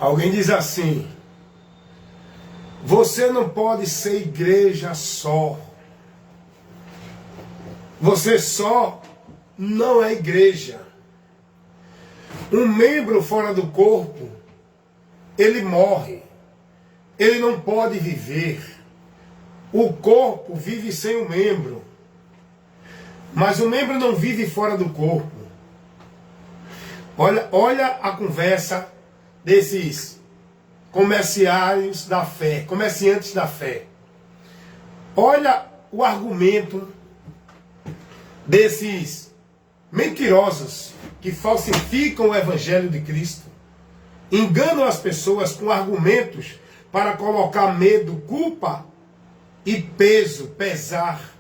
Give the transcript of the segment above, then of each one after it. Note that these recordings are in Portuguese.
Alguém diz assim: você não pode ser igreja só. Você só não é igreja. Um membro fora do corpo, ele morre. Ele não pode viver. O corpo vive sem o membro. Mas o membro não vive fora do corpo. Olha a conversa desses comerciantes da fé. Olha o argumento desses mentirosos que falsificam o Evangelho de Cristo, enganam as pessoas com argumentos para colocar medo, culpa e pesar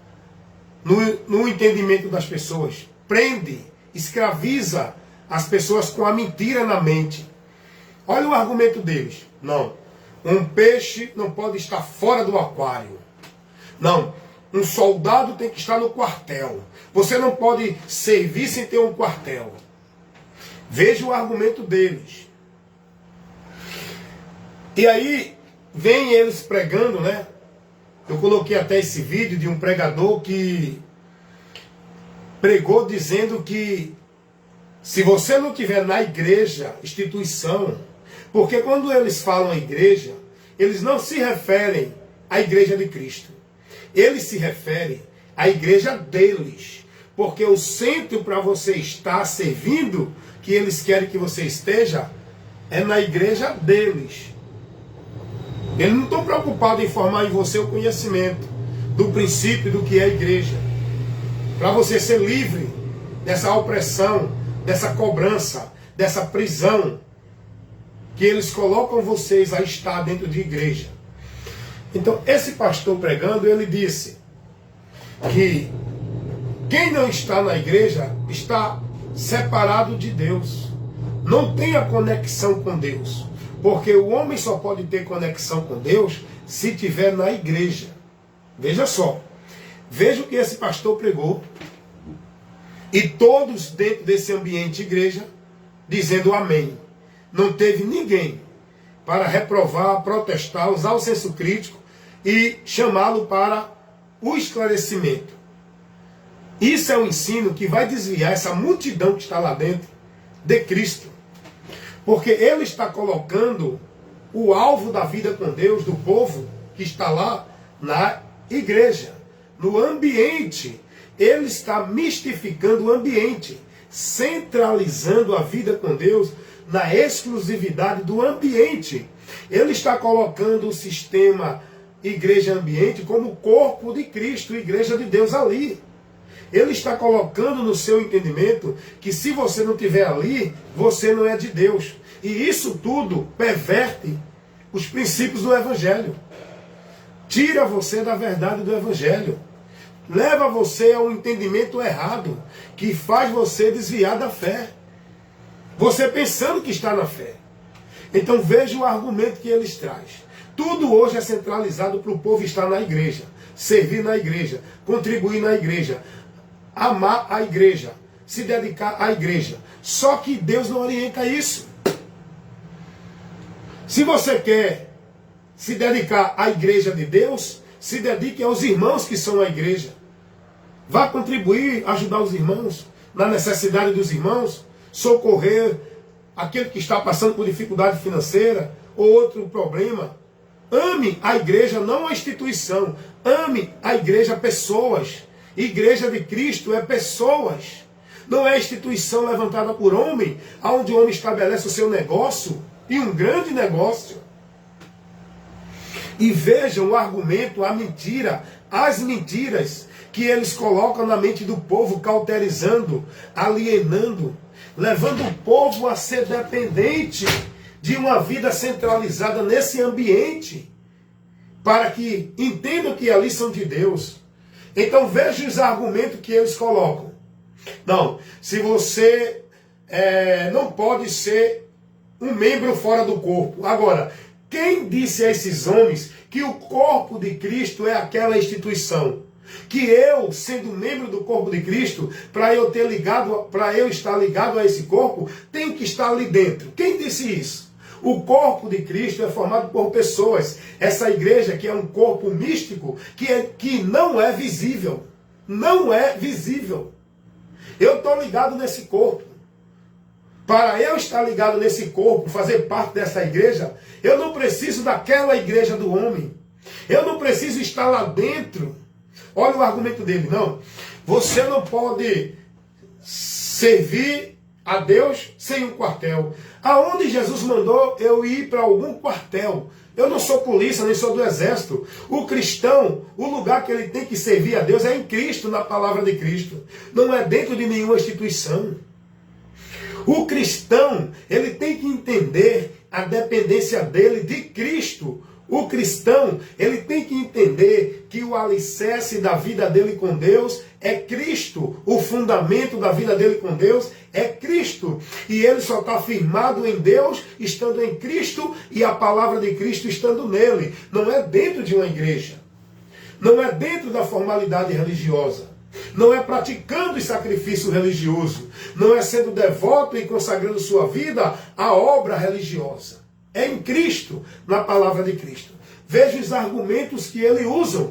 no entendimento das pessoas. Prende, escraviza as pessoas com a mentira na mente. Olha o argumento deles. Não, um peixe não pode estar fora do aquário. Não, um soldado tem que estar no quartel. Você não pode servir sem ter um quartel. Veja o argumento deles. E aí, vem eles pregando, né? Eu coloquei até esse vídeo de um pregador que pregou dizendo que se você não tiver na igreja, instituição, porque quando eles falam igreja, eles não se referem à igreja de Cristo. Eles se referem à igreja deles. Porque o centro para você estar servindo, que eles querem que você esteja, é na igreja deles. Eles não estão preocupados em formar em você o conhecimento do princípio do que é a igreja. Para você ser livre dessa opressão, dessa cobrança, dessa prisão que eles colocam vocês a estar dentro de igreja. Então, esse pastor pregando, ele disse que quem não está na igreja está separado de Deus. Não tem a conexão com Deus. Porque o homem só pode ter conexão com Deus se estiver na igreja. Veja só. Veja o que esse pastor pregou. E todos dentro desse ambiente igreja, dizendo amém. Não teve ninguém para reprovar, protestar, usar o senso crítico e chamá-lo para o esclarecimento. Isso é um ensino que vai desviar essa multidão que está lá dentro de Cristo. Porque ele está colocando o alvo da vida com Deus, do povo que está lá na igreja, no ambiente. Ele está mistificando o ambiente, centralizando a vida com Deus na exclusividade do ambiente. Ele está colocando o sistema igreja-ambiente como corpo de Cristo, igreja de Deus ali. Ele está colocando no seu entendimento que se você não estiver ali, você não é de Deus. E isso tudo perverte os princípios do Evangelho. Tira você da verdade do Evangelho. Leva você a um entendimento errado, que faz você desviar da fé. Você pensando que está na fé. Então veja o argumento que eles trazem. Tudo hoje é centralizado para o povo estar na igreja, servir na igreja, contribuir na igreja, amar a igreja, se dedicar à igreja. Só que Deus não orienta isso. Se você quer se dedicar à igreja de Deus, se dedique aos irmãos que são a igreja. Vá contribuir, ajudar os irmãos, na necessidade dos irmãos, socorrer aquele que está passando por dificuldade financeira ou outro problema. Ame a igreja, não a instituição. Ame a igreja, pessoas. Igreja de Cristo é pessoas. Não é instituição levantada por homem, onde o homem estabelece o seu negócio, e um grande negócio. E vejam o argumento, a mentira, as mentiras que eles colocam na mente do povo, cauterizando, alienando, levando o povo a ser dependente de uma vida centralizada nesse ambiente, para que entendam que ali são de Deus. Então veja os argumentos que eles colocam. Não, se você não pode ser um membro fora do corpo. Agora, quem disse a esses homens que o corpo de Cristo é aquela instituição? Que eu, sendo membro do corpo de Cristo, para eu estar ligado a esse corpo, tenho que estar ali dentro. Quem disse isso? O corpo de Cristo é formado por pessoas. Essa igreja que é um corpo místico, que não é visível. Não é visível. Eu estou ligado nesse corpo. Para eu estar ligado nesse corpo, fazer parte dessa igreja, eu não preciso daquela igreja do homem. Eu não preciso estar lá dentro. Olha o argumento dele. Não. Você não pode servir a Deus sem um quartel. Aonde Jesus mandou eu ir para algum quartel? Eu não sou polícia, nem sou do exército. O cristão, o lugar que ele tem que servir a Deus é em Cristo, na palavra de Cristo. Não é dentro de nenhuma instituição. O cristão, ele tem que entender a dependência dele de Cristo. O cristão, ele tem que entender que o alicerce da vida dele com Deus é Cristo. O fundamento da vida dele com Deus é Cristo. E ele só está firmado em Deus, estando em Cristo, e a palavra de Cristo estando nele. Não é dentro de uma igreja. Não é dentro da formalidade religiosa. Não é praticando o sacrifício religioso. Não é sendo devoto e consagrando sua vida à obra religiosa. É em Cristo, na palavra de Cristo. Veja os argumentos que ele usa.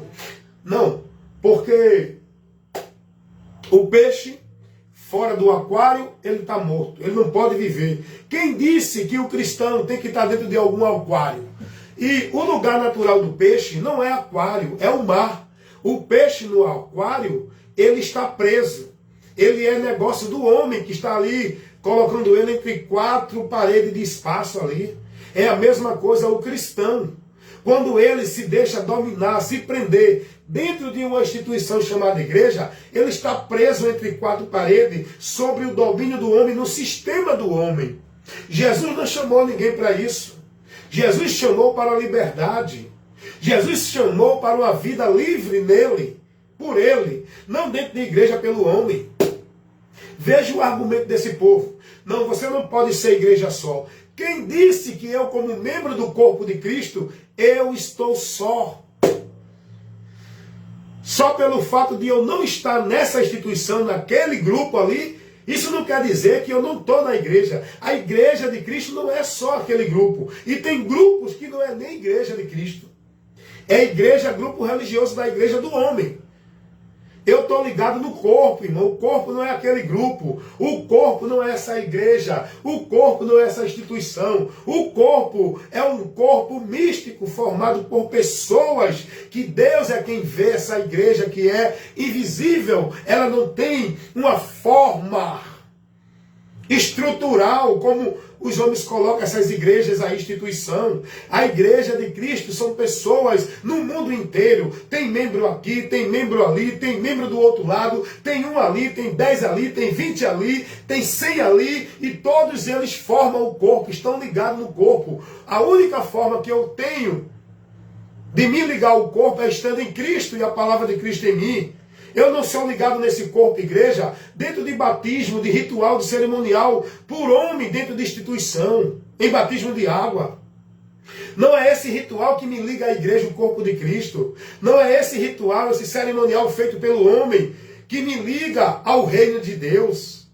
Não, porque o peixe fora do aquário, ele está morto. Ele não pode viver. Quem disse que o cristão tem que estar dentro de algum aquário? E o lugar natural do peixe não é aquário, é o mar. O peixe no aquário, ele está preso. Ele é negócio do homem que está ali, colocando ele entre quatro paredes de espaço ali. É a mesma coisa o cristão. Quando ele se deixa dominar, se prender dentro de uma instituição chamada igreja, ele está preso entre quatro paredes, sob o domínio do homem, no sistema do homem. Jesus não chamou ninguém para isso. Jesus chamou para a liberdade. Jesus chamou para uma vida livre nele, por ele, não dentro de igreja pelo homem. Veja o argumento desse povo. Não, você não pode ser igreja só. Quem disse que eu, como membro do corpo de Cristo, eu estou só? Só pelo fato de eu não estar nessa instituição, naquele grupo ali, isso não quer dizer que eu não estou na igreja. A igreja de Cristo não é só aquele grupo. E tem grupos que não é nem igreja de Cristo. É igreja, grupo religioso da igreja do homem. Eu estou ligado no corpo, irmão. O corpo não é aquele grupo. O corpo não é essa igreja. O corpo não é essa instituição. O corpo é um corpo místico formado por pessoas que Deus é quem vê essa igreja que é invisível. Ela não tem uma forma estrutural como os homens colocam essas igrejas, a instituição. A igreja de Cristo são pessoas no mundo inteiro. Tem membro aqui, tem membro ali, tem membro do outro lado, tem um ali, tem 10 ali, tem 20 ali, tem 100 ali, e todos eles formam o corpo, estão ligados no corpo. A única forma que eu tenho de me ligar ao corpo é estando em Cristo e a palavra de Cristo em mim. Eu não sou ligado nesse corpo, igreja, dentro de batismo, de ritual, de cerimonial, por homem dentro de instituição, em batismo de água. Não é esse ritual que me liga à igreja, o corpo de Cristo. Não é esse ritual, esse cerimonial feito pelo homem, que me liga ao reino de Deus.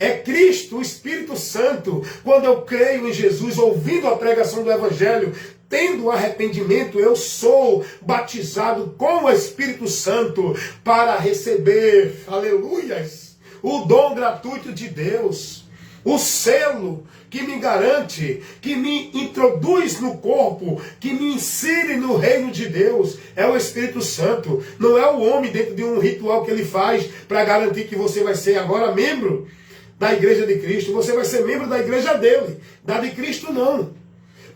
É Cristo, o Espírito Santo, quando eu creio em Jesus, ouvindo a pregação do Evangelho, tendo arrependimento, eu sou batizado com o Espírito Santo para receber, aleluias, o dom gratuito de Deus, o selo que me garante, que me introduz no corpo, que me insere no reino de Deus, é o Espírito Santo. Não é o homem dentro de um ritual que ele faz para garantir que você vai ser agora membro da igreja de Cristo. Você vai ser membro da igreja dele, da de Cristo não.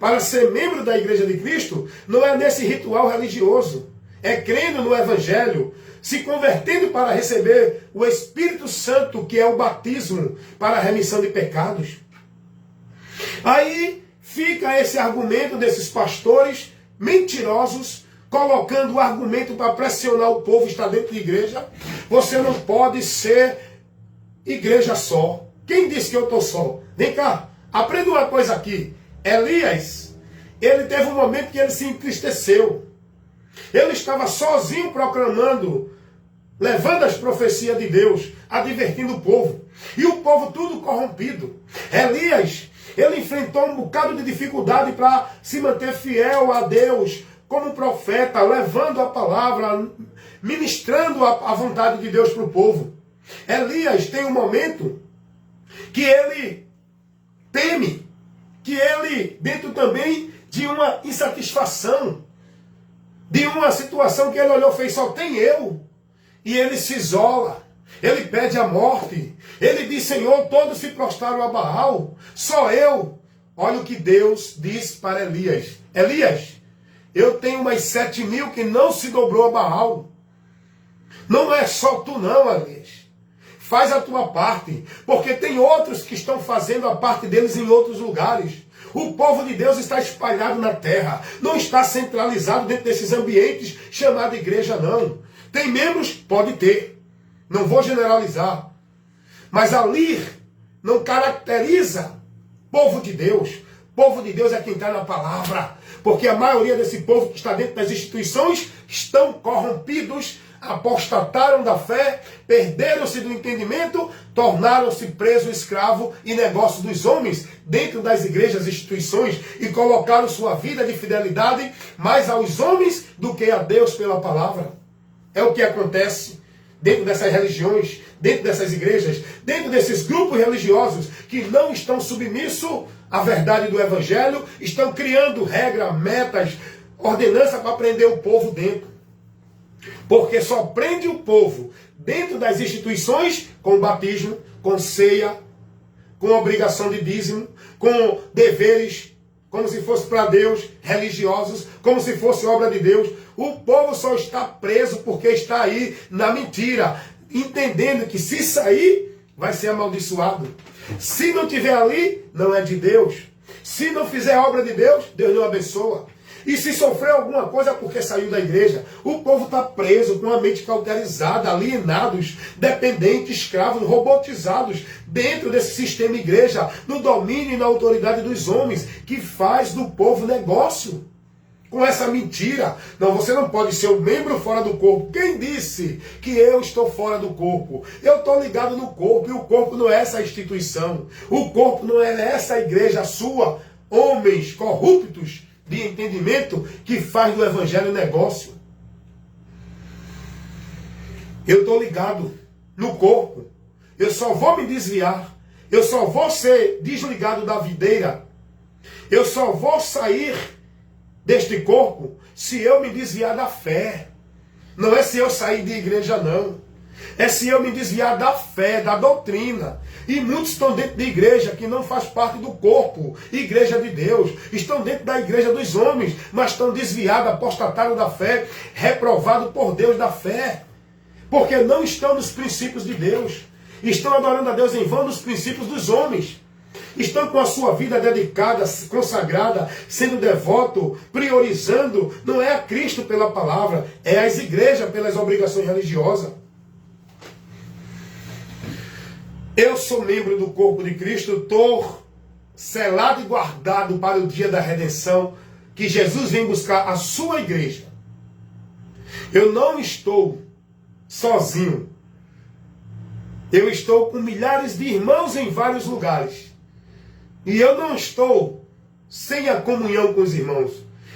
Para ser membro da igreja de Cristo, não é nesse ritual religioso. É crendo no Evangelho, se convertendo para receber o Espírito Santo, que é o batismo para a remissão de pecados. Aí fica esse argumento desses pastores mentirosos, colocando o argumento para pressionar o povo que está dentro de igreja. Você não pode ser igreja só. Quem disse que eu estou só? Vem cá, aprenda uma coisa aqui. Elias, ele teve um momento que ele se entristeceu. Ele estava sozinho proclamando, levando as profecias de Deus, advertindo o povo. E o povo tudo corrompido. Elias, Ele enfrentou um bocado de dificuldade para se manter fiel a Deus, como profeta, levando a palavra, ministrando a vontade de Deus para o povo. Elias tem um momento que ele teme, que ele, dentro também de uma insatisfação, de uma situação que ele olhou e fez, só tem eu. E ele se isola, ele pede a morte, ele diz, Senhor, todos se prostraram a Baal, só eu. Olha o que Deus diz para Elias. Elias, eu tenho umas 7.000 que não se dobrou a Baal. Não é só tu não, Elias. Faz a tua parte, porque tem outros que estão fazendo a parte deles em outros lugares. O povo de Deus está espalhado na terra, não está centralizado dentro desses ambientes chamado igreja, não. Tem membros? Pode ter. Não vou generalizar. Mas ali não caracteriza povo de Deus. Povo de Deus é quem está na palavra. Porque a maioria desse povo que está dentro das instituições estão corrompidos, apostataram da fé, perderam-se do entendimento, tornaram-se preso, escravo e negócio dos homens dentro das igrejas e instituições e colocaram sua vida de fidelidade mais aos homens do que a Deus pela palavra. É o que acontece dentro dessas religiões, dentro dessas igrejas, dentro desses grupos religiosos que não estão submissos à verdade do Evangelho, estão criando regras, metas, ordenança para prender o povo dentro. Porque só prende o povo dentro das instituições com batismo, com ceia, com obrigação de dízimo, com deveres, como se fosse para Deus, religiosos, como se fosse obra de Deus. O povo só está preso porque está aí na mentira, entendendo que se sair, vai ser amaldiçoado. Se não tiver ali, não é de Deus. Se não fizer obra de Deus, Deus não abençoa. E se sofreu alguma coisa é porque saiu da igreja. O povo está preso, com a mente cauterizada, alienados, dependentes, escravos, robotizados, dentro desse sistema igreja, no domínio e na autoridade dos homens, que faz do povo negócio. Com essa mentira. Não, você não pode ser um membro fora do corpo. Quem disse que eu estou fora do corpo? Eu estou ligado no corpo, e o corpo não é essa instituição. O corpo não é essa igreja sua. Homens corruptos de entendimento que faz do evangelho negócio. Eu estou ligado no corpo. Eu só vou me desviar. Eu só vou ser desligado da videira. Eu só vou sair deste corpo se eu me desviar da fé. Não é se eu sair de igreja, não. É se eu me desviar da fé, da doutrina. E muitos estão dentro de igreja que não faz parte do corpo, igreja de Deus. Estão dentro da igreja dos homens, mas estão desviados, apostatados da fé, reprovados por Deus da fé. Porque não estão nos princípios de Deus. Estão adorando a Deus em vão nos princípios dos homens. Estão com a sua vida dedicada, consagrada, sendo devoto, priorizando. Não é a Cristo pela palavra, é as igrejas pelas obrigações religiosas. Eu sou membro do corpo de Cristo, estou selado e guardado para o dia da redenção, que Jesus vem buscar a sua igreja. Eu não estou sozinho. Eu estou com milhares de irmãos em vários lugares. E eu não estou sem a comunhão com os irmãos.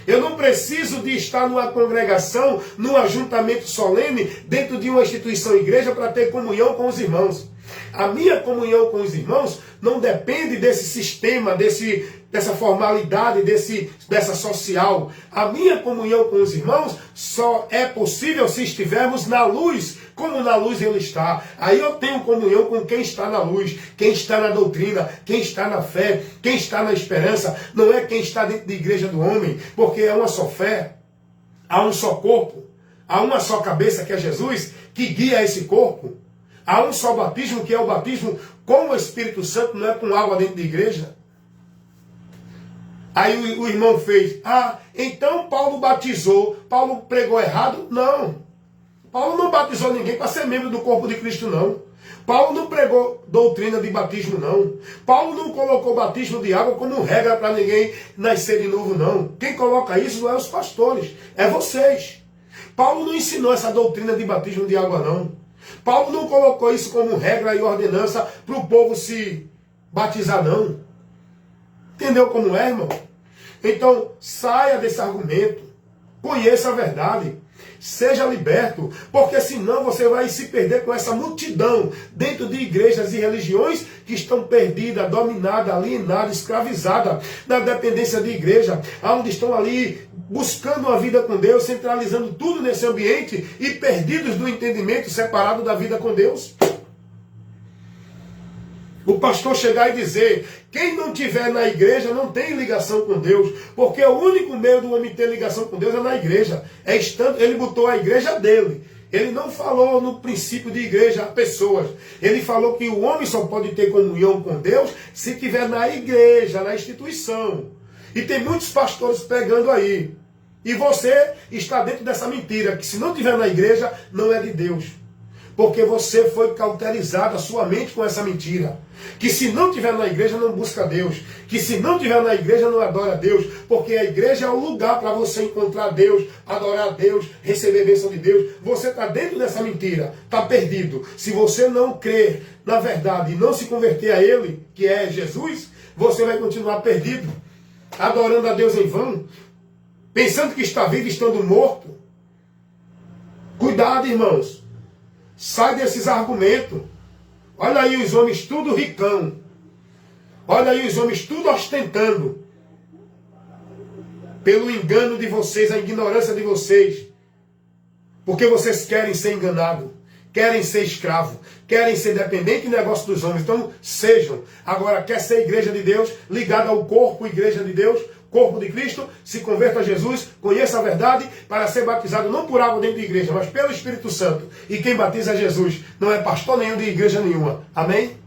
Eu não preciso de estar numa congregação, num ajuntamento solene, dentro de uma instituição igreja, para ter comunhão com os irmãos. A minha comunhão com os irmãos não depende desse sistema, dessa formalidade, dessa social. A minha comunhão com os irmãos só é possível se estivermos na luz, como na luz ele está. Aí eu tenho comunhão com quem está na luz, quem está na doutrina, quem está na fé, quem está na esperança. Não é quem está dentro da igreja do homem, porque é uma só fé, há um só corpo, há uma só cabeça que é Jesus, que guia esse corpo. Há um só batismo, que é o batismo com o Espírito Santo, não é com água dentro da igreja. Aí o irmão fez, então Paulo batizou, Paulo pregou errado? Não. Paulo não batizou ninguém para ser membro do corpo de Cristo, não. Paulo não pregou doutrina de batismo, não. Paulo não colocou batismo de água como regra para ninguém nascer de novo, não. Quem coloca isso não é os pastores, é vocês. Paulo não ensinou essa doutrina de batismo de água, não. Paulo não colocou isso como regra e ordenança para o povo se batizar, não. Entendeu como é, irmão? Então, saia desse argumento. Conheça a verdade. Seja liberto, porque senão você vai se perder com essa multidão dentro de igrejas e religiões que estão perdidas, dominadas, alienadas, escravizadas na dependência de igreja, onde estão ali buscando uma vida com Deus, centralizando tudo nesse ambiente e perdidos do entendimento, separados da vida com Deus. O pastor chegar e dizer, quem não tiver na igreja não tem ligação com Deus, porque o único meio do homem ter ligação com Deus é na igreja. Ele botou a igreja dele. Ele não falou no princípio de igreja a pessoas. Ele falou que o homem só pode ter comunhão com Deus se estiver na igreja, na instituição. E tem muitos pastores pregando aí. E você está dentro dessa mentira, que se não estiver na igreja, não é de Deus. Porque você foi cauterizado a sua mente com essa mentira. Que se não estiver na igreja, não busca Deus. Que se não estiver na igreja, não adora a Deus. Porque a igreja é o lugar para você encontrar Deus, adorar a Deus, receber a bênção de Deus. Você está dentro dessa mentira, está perdido. Se você não crer na verdade e não se converter a Ele, que é Jesus, você vai continuar perdido, adorando a Deus em vão, pensando que está vivo estando morto. Cuidado, irmãos. Sai desses argumentos. Olha aí os homens tudo ricão. Olha aí os homens tudo ostentando. Pelo engano de vocês, a ignorância de vocês. Porque vocês querem ser enganados. Querem ser escravos. Querem ser dependentes do negócio dos homens. Então, sejam. Agora, quer ser igreja de Deus, ligada ao corpo, igreja de Deus, corpo de Cristo, se converta a Jesus, conheça a verdade, para ser batizado não por água dentro da igreja, mas pelo Espírito Santo. E quem batiza é Jesus, não é pastor nenhum de igreja nenhuma. Amém?